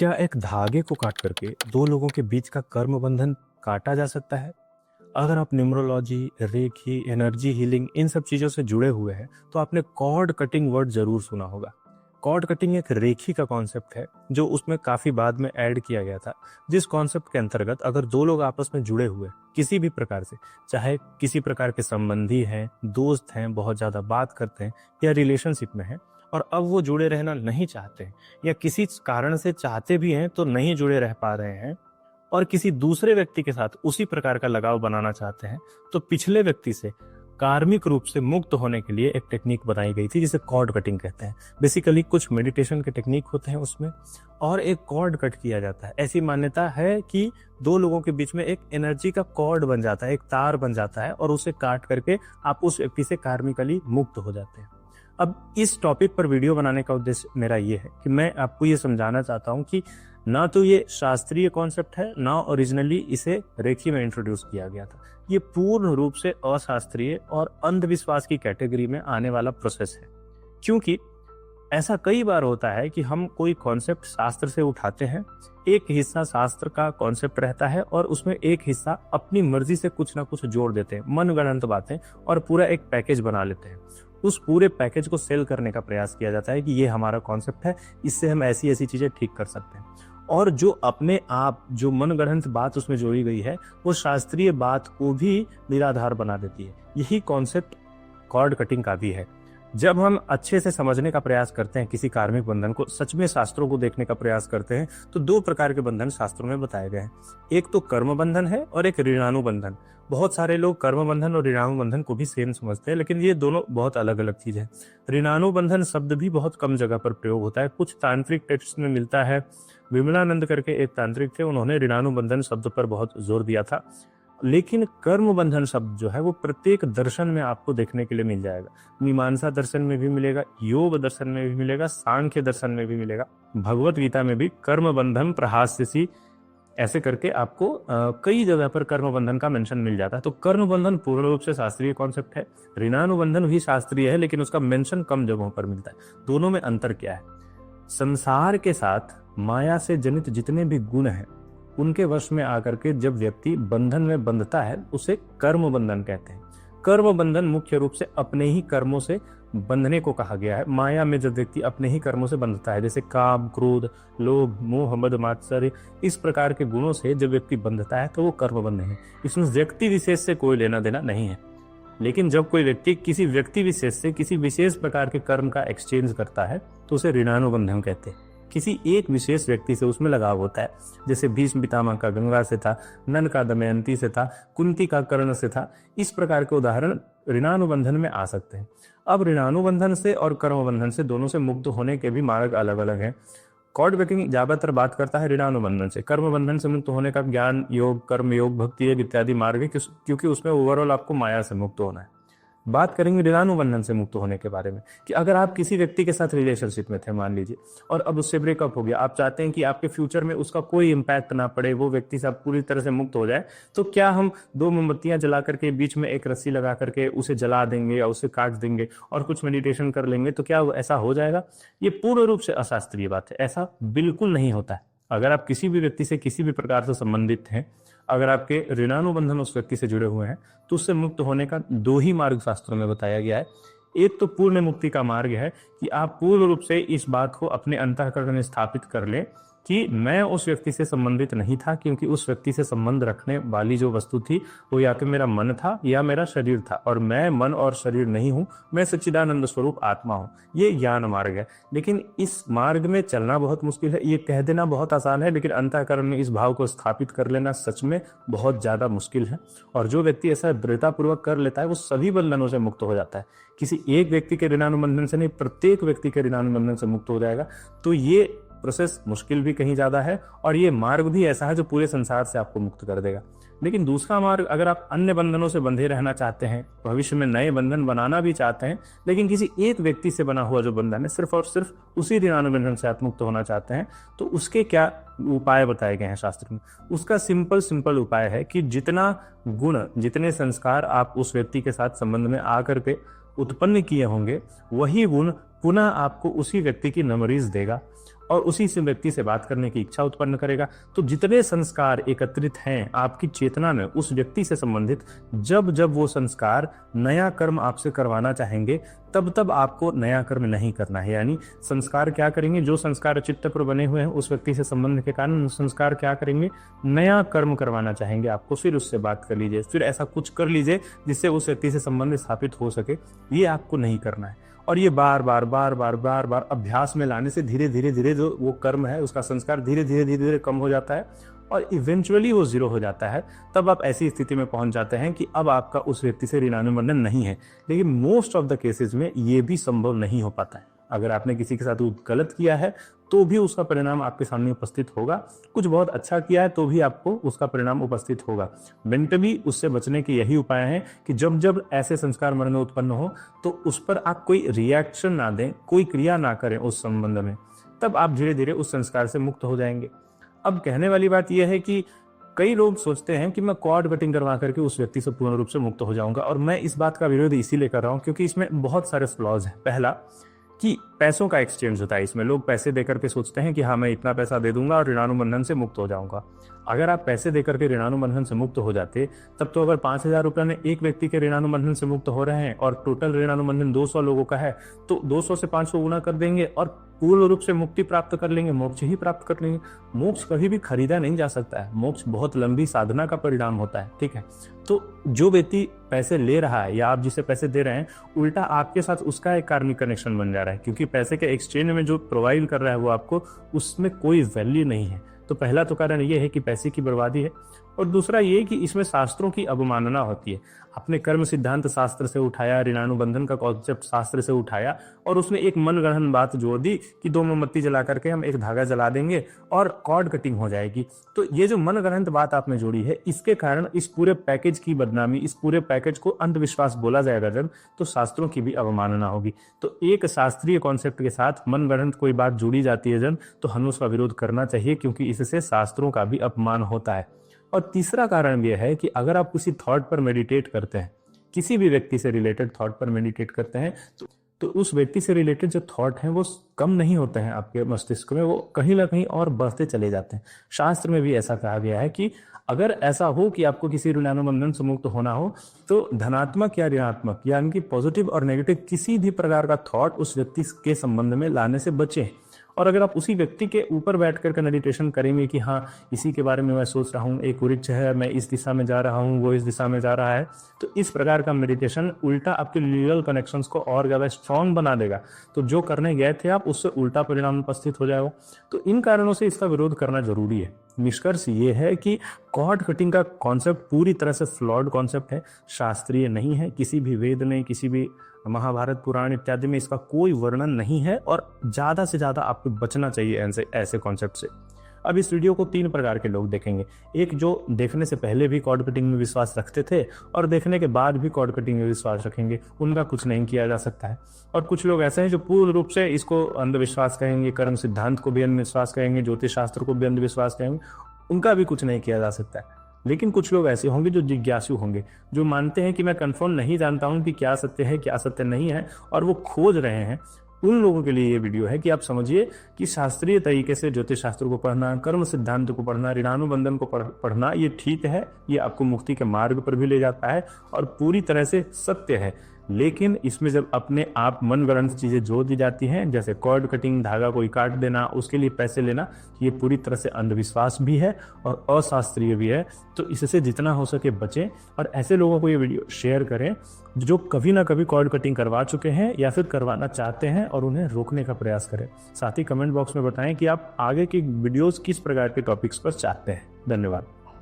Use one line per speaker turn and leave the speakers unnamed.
क्या एक धागे को काट करके दो लोगों के बीच का कर्म बंधन काटा जा सकता है? अगर आप न्यूमरोलॉजी, रेकी, एनर्जी हीलिंग इन सब चीजों से जुड़े हुए हैं तो आपने कॉर्ड कटिंग वर्ड जरूर सुना होगा। कॉर्ड कटिंग एक रेखी का कॉन्सेप्ट है जो उसमें काफी बाद में ऐड किया गया था, जिस कॉन्सेप्ट के अंतर्गत अगर दो लोग आपस में जुड़े हुए किसी भी प्रकार से, चाहे किसी प्रकार के संबंधी हैं, दोस्त हैं, बहुत ज्यादा बात करते हैं या रिलेशनशिप में हैं, और अब वो जुड़े रहना नहीं चाहते हैं या किसी कारण से चाहते भी हैं तो नहीं जुड़े रह पा रहे हैं और किसी दूसरे व्यक्ति के साथ उसी प्रकार का लगाव बनाना चाहते हैं, तो पिछले व्यक्ति से कार्मिक रूप से मुक्त होने के लिए एक टेक्निक बनाई गई थी जिसे कॉर्ड कटिंग कहते हैं। बेसिकली कुछ मेडिटेशन के टेक्निक होते हैं उसमें, और एक कॉर्ड कट किया जाता है। ऐसी मान्यता है कि दो लोगों के बीच में एक एनर्जी का कॉर्ड बन जाता है, एक तार बन जाता है, और उसे काट करके आप उस व्यक्ति से कार्मिकली मुक्त हो जाते हैं। अब इस टॉपिक पर वीडियो बनाने का उद्देश्य मेरा ये है कि मैं आपको ये समझाना चाहता हूँ कि ना तो ये शास्त्रीय कॉन्सेप्ट है, ना ओरिजिनली इसे रेखी में इंट्रोड्यूस किया गया था। ये पूर्ण रूप से अशास्त्रीय और अंधविश्वास की कैटेगरी में आने वाला प्रोसेस है, क्योंकि ऐसा कई बार होता है कि हम कोई कॉन्सेप्ट शास्त्र से उठाते हैं, एक हिस्सा शास्त्र का कॉन्सेप्ट रहता है और उसमें एक हिस्सा अपनी मर्जी से कुछ ना कुछ जोड़ देते हैं, मनगढ़ंत बातें, और पूरा एक पैकेज बना लेते हैं। उस पूरे पैकेज को सेल करने का प्रयास किया जाता है कि ये हमारा कॉन्सेप्ट है, इससे हम ऐसी ऐसी चीजें ठीक कर सकते हैं। और जो अपने आप जो मनगढ़ंत बात उसमें जोड़ी गई है वो शास्त्रीय बात को भी निराधार बना देती है। यही कॉन्सेप्ट कॉर्ड कटिंग का भी है। जब हम अच्छे से समझने का प्रयास करते हैं किसी कार्मिक बंधन को, सच में शास्त्रों को देखने का प्रयास करते हैं, तो दो प्रकार के बंधन शास्त्रों में बताए गए हैं। एक तो कर्म बंधन है और एक ऋणानु बंधन। बहुत सारे लोग कर्म बंधन और ऋणानु बंधन को भी सेम समझते हैं, लेकिन ये दोनों बहुत अलग अलग चीज है। ऋणानु बंधन शब्द भी बहुत कम जगह पर प्रयोग होता है, कुछ तांत्रिक टेक्स्ट में मिलता है। विमलानंद करके एक तांत्रिक थे, उन्होंने ऋणानु बंधन शब्द पर बहुत जोर दिया था। लेकिन कर्म बंधन शब्द जो है वो प्रत्येक दर्शन में आपको देखने के लिए मिल जाएगा। मीमांसा दर्शन में भी मिलेगा, योग दर्शन में भी मिलेगा, सांख्य दर्शन में भी मिलेगा, भगवत गीता में भी कर्म बंधन प्रहास्यसी ऐसे करके आपको कई जगह पर कर्म बंधन का मेंशन मिल जाता है। तो कर्म बंधन पूर्ण रूप से शास्त्रीय कॉन्सेप्ट है, ऋणानुबंधन भी शास्त्रीय है, लेकिन उसका मेंशन कम जगहों पर मिलता है। दोनों में अंतर क्या है? संसार के साथ माया से जनित जितने भी गुण हैं उनके वश में आकर के जब व्यक्ति बंधन में बंधता है उसे कर्म बंधन कहते हैं। कर्म बंधन मुख्य रूप से अपने ही कर्मों से बंधने को कहा गया है। माया में जब व्यक्ति अपने ही कर्मों से बंधता है, जैसे काम, क्रोध, लोभ, मोह, मद, मात्सर्य, इस प्रकार के गुणों से जब व्यक्ति बंधता है तो वो कर्म बंधन है। इसमें व्यक्ति विशेष से कोई लेना देना नहीं है। लेकिन जब कोई व्यक्ति किसी व्यक्ति विशेष से किसी विशेष प्रकार के कर्म का एक्सचेंज करता है तो उसे ऋणानुबंधन कहते हैं। किसी एक विशेष व्यक्ति से उसमें लगाव होता है, जैसे भीष्म पितामह का गंगा से था, नल का दमयंती से था, कुंती का कर्ण से था। इस प्रकार के उदाहरण ऋणानुबंधन में आ सकते हैं। अब ऋणानुबंधन से और कर्मबंधन से दोनों से मुक्त होने के भी मार्ग अलग अलग हैं। कॉर्ड कटिंग ज्यादातर बात करता है ऋणानुबंधन से। कर्मबंधन से मुक्त होने का ज्ञान योग, कर्म योग, भक्ति योग इत्यादि मार्ग है, क्योंकि उसमें ओवरऑल आपको माया से मुक्त होना है। बात करेंगे ऋणानुबंधन से मुक्त होने के बारे में कि अगर आप किसी व्यक्ति के साथ रिलेशनशिप में थे, मान लीजिए, और अब उससे ब्रेकअप हो गया, आप चाहते हैं कि आपके फ्यूचर में उसका कोई इम्पैक्ट ना पड़े, वो व्यक्ति से पूरी तरह से मुक्त हो जाए, तो क्या हम दो मोमबत्तियां जला करके बीच में एक रस्सी लगा करके उसे जला देंगे या उसे काट देंगे और कुछ मेडिटेशन कर लेंगे तो क्या ऐसा हो जाएगा? ये पूर्ण रूप से अशास्त्रीय बात है। ऐसा बिल्कुल नहीं होता है। अगर आप किसी भी व्यक्ति से किसी भी प्रकार से संबंधित हैं, अगर आपके ऋणानुबंधन उस व्यक्ति से जुड़े हुए हैं, तो उससे मुक्त होने का दो ही मार्ग शास्त्रों में बताया गया है। एक तो पूर्ण मुक्ति का मार्ग है कि आप पूर्ण रूप से इस बात को अपने अंतःकरण में स्थापित कर लें कि मैं उस व्यक्ति से संबंधित नहीं था, क्योंकि उस व्यक्ति से संबंध रखने वाली जो वस्तु थी वो या तो मेरा मन था या मेरा शरीर था, और मैं मन और शरीर नहीं हूं, मैं सच्चिदानंद स्वरूप आत्मा हूं। ये ज्ञान मार्ग है। लेकिन इस मार्ग में चलना बहुत मुश्किल है। ये कह देना बहुत आसान है, लेकिन अंतःकरण में इस भाव को स्थापित कर लेना सच में बहुत ज्यादा मुश्किल है। और जो व्यक्ति ऐसा दृढ़तापूर्वक कर लेता है वो सभी बंधनों से मुक्त हो जाता है। किसी एक व्यक्ति के ऋणानुबंधन से नहीं, प्रत्येक व्यक्ति के ऋणानुबंधन से मुक्त हो जाएगा। तो ये प्रोसेस मुश्किल भी कहीं ज्यादा है, और ये मार्ग भी ऐसा है जो पूरे संसार से आपको मुक्त कर देगा। लेकिन दूसरा मार्ग, अगर आप अन्य बंधनों से बंधे रहना चाहते हैं, भविष्य में नए बंधन बनाना भी चाहते हैं, लेकिन किसी एक व्यक्ति से बना हुआ जो बंधन है सिर्फ और सिर्फ उसी ऋणानुबंधन से आप मुक्त होना चाहते हैं, तो उसके क्या उपाय बताए गए हैं शास्त्र में? उसका सिंपल उपाय है कि जितना गुण, जितने संस्कार आप उस व्यक्ति के साथ संबंध में आकर के उत्पन्न किए होंगे, वही गुण पुनः आपको उसी व्यक्ति की मेमोरीज देगा और उसी से व्यक्ति से बात करने की इच्छा उत्पन्न करेगा। तो जितने संस्कार एकत्रित हैं आपकी चेतना में उस व्यक्ति से संबंधित, जब जब वो संस्कार नया कर्म आपसे करवाना चाहेंगे तब तब आपको नया कर्म नहीं करना है। यानी संस्कार क्या करेंगे, जो संस्कार चित्त पर बने हुए हैं उस व्यक्ति से संबंध के कारण संस्कार क्या करेंगे, नया कर्म करवाना चाहेंगे आपको, फिर उससे बात कर लीजिए, फिर ऐसा कुछ कर लीजिए जिससे उस व्यक्ति से संबंध स्थापित हो सके। ये आपको नहीं करना है। और ये बार बार अभ्यास में लाने से धीरे धीरे जो वो कर्म है उसका संस्कार धीरे धीरे कम हो जाता है और इवेंचुअली वो जीरो हो जाता है। तब आप ऐसी स्थिति में पहुंच जाते हैं कि अब आपका उस व्यक्ति से ऋणानुबंधन नहीं है। लेकिन मोस्ट ऑफ द केसेस में ये भी संभव नहीं हो पाता है। अगर आपने किसी के साथ गलत किया है तो भी उसका परिणाम आपके सामने उपस्थित होगा, कुछ बहुत अच्छा किया है तो भी आपको उसका परिणाम उपस्थित होगा। मेंटली उससे बचने के यही उपाय हैं कि जब जब ऐसे संस्कार मन में उत्पन्न हो तो उस पर आप कोई रिएक्शन ना दें, कोई क्रिया ना करें उस संबंध में, तब आप धीरे धीरे उस संस्कार से मुक्त हो जाएंगे। अब कहने वाली बात यह है कि कई लोग सोचते हैं कि मैं कॉर्ड कटिंग करवा करके उस व्यक्ति से पूर्ण रूप से मुक्त हो जाऊंगा, और मैं इस बात का विरोध इसीलिए कर रहा हूं क्योंकि इसमें बहुत सारे फ्लॉज हैं। पहला कि पैसों का एक्सचेंज होता है, इसमें लोग पैसे देकर के सोचते हैं कि हाँ मैं इतना पैसा दे दूंगा और ऋणानुबंधन से मुक्त हो जाऊंगा। अगर आप पैसे देकर के ऋणानुबंधन से मुक्त हो जाते तब तो अगर 5,000 रुपये में एक व्यक्ति के ऋणानुबंधन से मुक्त हो रहे हैं और टोटल ऋणानुबंधन 200 लोगों का है तो 200 से 500 गुना कर देंगे और पूर्ण रूप से मुक्ति प्राप्त कर लेंगे, मोक्ष ही प्राप्त कर लेंगे। मोक्ष कभी भी खरीदा नहीं जा सकता है, मोक्ष बहुत लंबी साधना का परिणाम होता है, ठीक है। तो जो व्यक्ति पैसे ले रहा है या आप जिसे पैसे दे रहे हैं, उल्टा आपके साथ उसका एक कार्मिक कनेक्शन बन जा रहा है, क्योंकि पैसे के एक्सचेंज में जो प्रोवाइड कर रहा है वो आपको, उसमें कोई वैल्यू नहीं है। तो पहला तो कारण ये है कि पैसे की बर्बादी है, और दूसरा ये कि इसमें शास्त्रों की अवमानना होती है। अपने कर्म सिद्धांत शास्त्र से उठाया, ऋणानुबंधन का कॉन्सेप्ट शास्त्र से उठाया और उसमें एक मनगढ़ंत बात जोड़ दी कि 2 मोमबत्ती जला करके हम एक धागा जला देंगे और कॉर्ड कटिंग हो जाएगी। तो ये जो मनगढ़ंत बात आपने जोड़ी है, इसके कारण इस पूरे पैकेज की बदनामी, इस पूरे पैकेज को अंधविश्वास बोला जाएगा जब, तो शास्त्रों की भी अवमानना होगी। तो एक शास्त्रीय कॉन्सेप्ट के साथ मनगढ़ंत कोई बात जोड़ी जाती है जब, तो हमें उसका विरोध करना चाहिए, क्योंकि इससे शास्त्रों का भी अपमान होता है। और तीसरा कारण यह है कि अगर आप किसी थॉट पर मेडिटेट करते हैं, किसी भी व्यक्ति से रिलेटेड थॉट पर मेडिटेट करते हैं, तो उस व्यक्ति से रिलेटेड जो थॉट हैं वो कम नहीं होते हैं आपके मस्तिष्क में, वो कहीं ना कहीं और बढ़ते चले जाते हैं। शास्त्र में भी ऐसा कहा गया है कि अगर ऐसा हो कि आपको किसी ऋणानुबंधन से मुक्त होना हो तो धनात्मक या ऋणात्मक यानी कि पॉजिटिव और नेगेटिव किसी भी प्रकार का थॉट उस व्यक्ति के संबंध में लाने से बचें। और अगर आप उसी व्यक्ति के ऊपर बैठ करके मेडिटेशन करेंगे कि हाँ इसी के बारे में मैं सोच रहा हूँ, एक वृक्ष है, मैं इस दिशा में जा रहा हूँ, वो इस दिशा में जा रहा है, तो इस प्रकार का मेडिटेशन उल्टा आपके न्यूरल कनेक्शंस को और ज़्यादा स्ट्रॉन्ग बना देगा। तो जो करने गए थे आप, उससे उल्टा परिणाम उपस्थित हो जाएगा। तो इन कारणों से इसका विरोध करना जरूरी है। निष्कर्ष ये है कि कॉर्ड कटिंग का कॉन्सेप्ट पूरी तरह से फ्लॉड कॉन्सेप्ट है, शास्त्रीय नहीं है। किसी भी वेद में, किसी भी महाभारत पुराण इत्यादि में इसका कोई वर्णन नहीं है, और ज़्यादा से ज़्यादा आपको बचना चाहिए ऐसे कॉन्सेप्ट से। अब इस वीडियो को 3 प्रकार के लोग देखेंगे। एक जो देखने से पहले भी कॉर्ड कटिंग में विश्वास रखते थे और देखने के बाद भी कॉर्ड कटिंग में विश्वास रखेंगे, उनका कुछ नहीं किया जा सकता है। और कुछ लोग ऐसे हैं जो पूर्ण रूप से इसको अंधविश्वास कहेंगे, कर्म सिद्धांत को भी अंधविश्वास कहेंगे, ज्योतिष शास्त्र को भी अंधविश्वास कहेंगे, उनका भी कुछ नहीं किया जा सकता है। लेकिन कुछ लोग ऐसे होंगे जो जिज्ञासु होंगे, जो मानते हैं कि मैं कंफर्म नहीं जानता हूं कि क्या सत्य है क्या सत्य नहीं है, और वो खोज रहे हैं। उन लोगों के लिए ये वीडियो है कि आप समझिए कि शास्त्रीय तरीके से ज्योतिष शास्त्र को पढ़ना, कर्म सिद्धांत को पढ़ना, ऋणानुबंधन को पढ़ना ये ठीक है, ये आपको मुक्ति के मार्ग पर भी ले जाता है और पूरी तरह से सत्य है। लेकिन इसमें जब अपने आप मनगढ़ंत चीजें जोड़ दी जाती हैं, जैसे कॉर्ड कटिंग, धागा कोई काट देना, उसके लिए पैसे लेना, ये पूरी तरह से अंधविश्वास भी है और अशास्त्रीय भी है। तो इससे जितना हो सके बचें, और ऐसे लोगों को ये वीडियो शेयर करें जो कभी ना कभी कॉर्ड कटिंग करवा चुके हैं या फिर करवाना चाहते हैं, और उन्हें रोकने का प्रयास करें। साथ ही कमेंट बॉक्स में बताएं कि आप आगे की वीडियोस किस प्रकार के टॉपिक्स पर चाहते हैं। धन्यवाद।